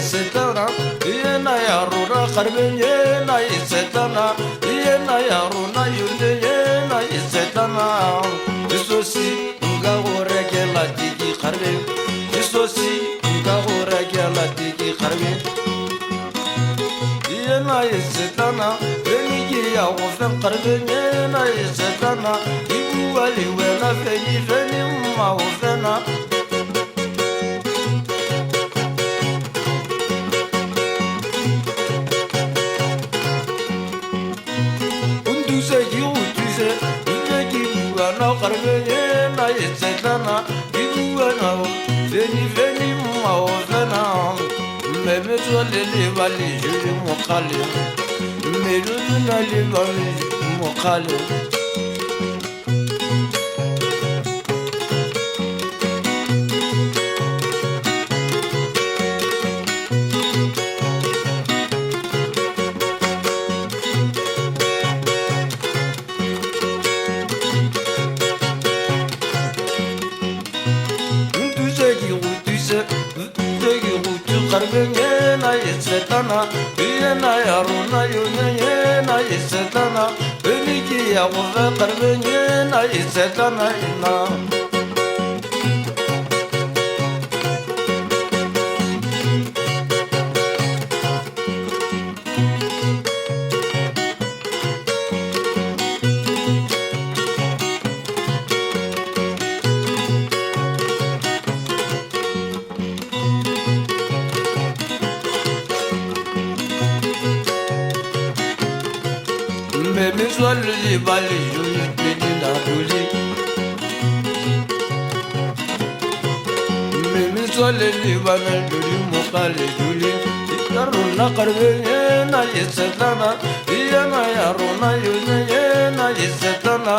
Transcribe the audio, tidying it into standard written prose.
setana yena yaruna qarben yena setana yena yaruna yunde yena setana isosi nga gore ke la digi qarben isosi nga gore ke la digi qarben yena setana benigi ya ofen qarben yena setana ibu wali wena feni feni ma ofena Qarbenye na yetsetana ibuana veni veni maovena memezo lele vali juli mokale melulu na le vali mokale Qarbenye yetsetana yena yaruna yena yetsetana benigi ya qove qarbenye yetsetana ina Mizwali bali yuni na duli Mizwali bana duli mokale duli Yaruna qarbenye na yetsetana Yana yaruna yuna yena yetsetana